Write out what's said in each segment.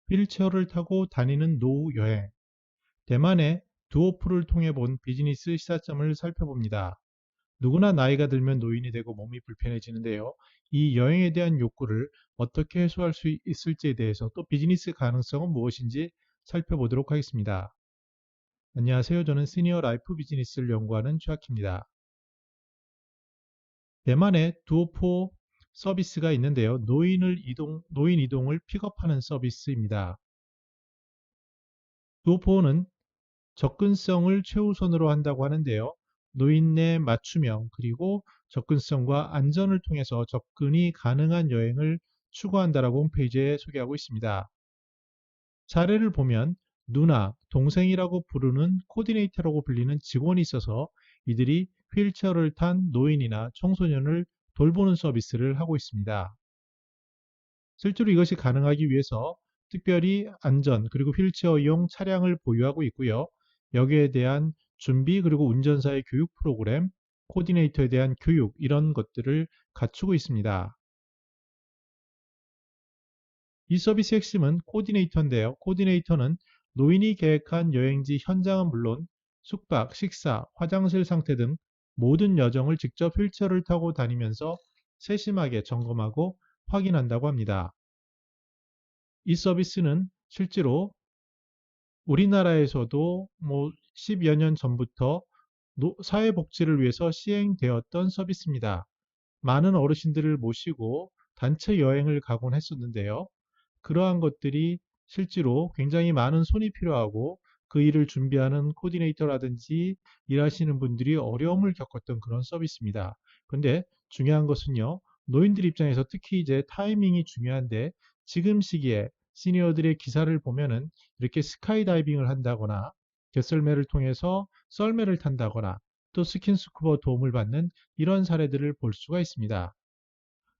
휠체어를 타고 다니는 노후 여행. 대만의 두오프를 통해 본 비즈니스 시사점을 살펴봅니다. 누구나 나이가 들면 노인이 되고 몸이 불편해지는데요. 이 여행에 대한 욕구를 어떻게 해소할 수 있을지에 대해서 또 비즈니스 가능성은 무엇인지 살펴보도록 하겠습니다. 안녕하세요. 저는 시니어 라이프 비즈니스를 연구하는 최학희입니다. 대만에 두오포 서비스가 있는데요. 노인 이동을 픽업하는 서비스입니다. 두오포는 접근성을 최우선으로 한다고 하는데요. 노인의 맞춤형 그리고 접근성과 안전을 통해서 접근이 가능한 여행을 추구한다라고 홈페이지에 소개하고 있습니다. 사례를 보면 누나, 동생이라고 부르는 코디네이터라고 불리는 직원이 있어서 이들이 휠체어를 탄 노인이나 청소년을 돌보는 서비스를 하고 있습니다. 실제로 이것이 가능하기 위해서 특별히 안전 그리고 휠체어용 차량을 보유하고 있고요. 여기에 대한 준비 그리고 운전사의 교육 프로그램, 코디네이터에 대한 교육 이런 것들을 갖추고 있습니다. 이 서비스 핵심은 코디네이터인데요. 코디네이터는 노인이 계획한 여행지 현장은 물론 숙박, 식사, 화장실 상태 등 모든 여정을 직접 휠체어를 타고 다니면서 세심하게 점검하고 확인한다고 합니다. 이 서비스는 실제로 우리나라에서도 10여 년 전부터 사회복지를 위해서 시행되었던 서비스입니다. 많은 어르신들을 모시고 단체 여행을 가곤 했었는데요. 그러한 것들이 실제로 굉장히 많은 손이 필요하고 그 일을 준비하는 코디네이터라든지 일하시는 분들이 어려움을 겪었던 그런 서비스입니다. 근데 중요한 것은요. 노인들 입장에서 특히 이제 타이밍이 중요한데 지금 시기에 시니어들의 기사를 보면은 이렇게 스카이다이빙을 한다거나 개썰매를 통해서 썰매를 탄다거나 또 스킨스쿠버 도움을 받는 이런 사례들을 볼 수가 있습니다.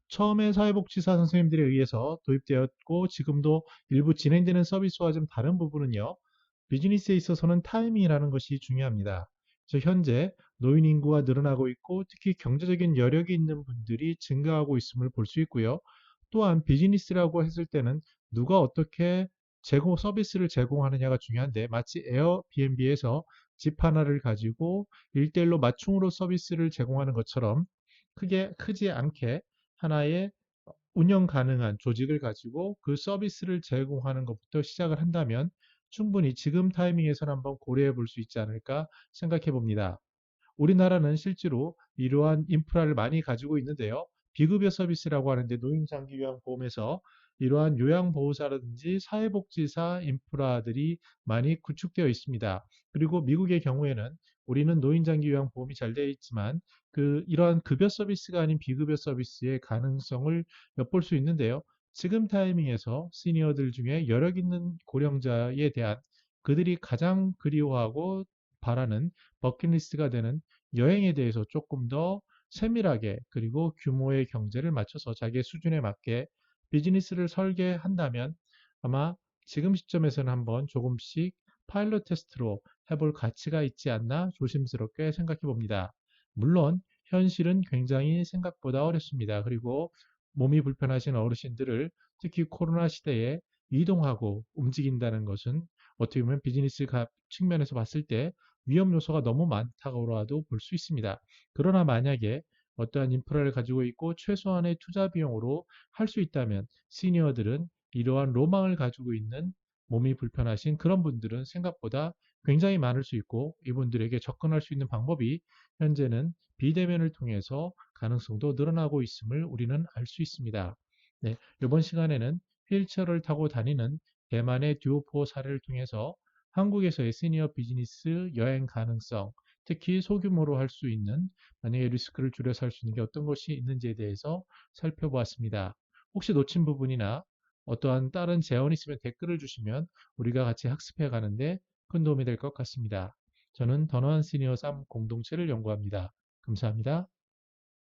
처음에 사회복지사 선생님들에 의해서 도입되었고 지금도 일부 진행되는 서비스와 좀 다른 부분은요. 비즈니스에 있어서는 타이밍이라는 것이 중요합니다. 그래서 현재 노인 인구가 늘어나고 있고 특히 경제적인 여력이 있는 분들이 증가하고 있음을 볼 수 있고요. 또한 비즈니스라고 했을 때는 누가 어떻게 서비스를 제공하느냐가 중요한데 마치 에어비앤비에서 집 하나를 가지고 1대1로 맞춤으로 서비스를 제공하는 것처럼 크지 않게 하나의 운영 가능한 조직을 가지고 그 서비스를 제공하는 것부터 시작을 한다면 충분히 지금 타이밍에서는 한번 고려해 볼 수 있지 않을까 생각해 봅니다. 우리나라는 실제로 이러한 인프라를 많이 가지고 있는데요. 비급여 서비스라고 하는데 노인장기요양보험에서 이러한 요양보호사라든지 사회복지사 인프라들이 많이 구축되어 있습니다. 그리고 미국의 경우에는 우리는 노인장기요양보험이 잘 되어 있지만 이러한 급여 서비스가 아닌 비급여 서비스의 가능성을 엿볼 수 있는데요. 지금 타이밍에서 시니어들 중에 여력 있는 고령자에 대한 그들이 가장 그리워하고 바라는 버킷리스트가 되는 여행에 대해서 조금 더 세밀하게 그리고 규모의 경제를 맞춰서 자기의 수준에 맞게 비즈니스를 설계한다면 아마 지금 시점에서는 한번 조금씩 파일럿 테스트로 해볼 가치가 있지 않나 조심스럽게 생각해 봅니다. 물론 현실은 굉장히 생각보다 어렵습니다. 그리고 몸이 불편하신 어르신들을 특히 코로나 시대에 이동하고 움직인다는 것은 어떻게 보면 비즈니스 측면에서 봤을 때 위험 요소가 너무 많다고라도 볼 수 있습니다. 그러나 만약에 어떠한 인프라를 가지고 있고 최소한의 투자 비용으로 할 수 있다면 시니어들은 이러한 로망을 가지고 있는 몸이 불편하신 그런 분들은 생각보다 굉장히 많을 수 있고 이분들에게 접근할 수 있는 방법이 현재는 비대면을 통해서 가능성도 늘어나고 있음을 우리는 알 수 있습니다. 네, 이번 시간에는 휠체어를 타고 다니는 대만의 듀오포 사례를 통해서 한국에서의 시니어 비즈니스 여행 가능성, 특히 소규모로 할 수 있는 만약에 리스크를 줄여서 할 수 있는 게 어떤 것이 있는지에 대해서 살펴보았습니다. 혹시 놓친 부분이나 어떠한 다른 제언이 있으면 댓글을 주시면 우리가 같이 학습해 가는데 큰 도움이 될 것 같습니다. 저는 더너한 시니어 3 공동체를 연구합니다. 감사합니다.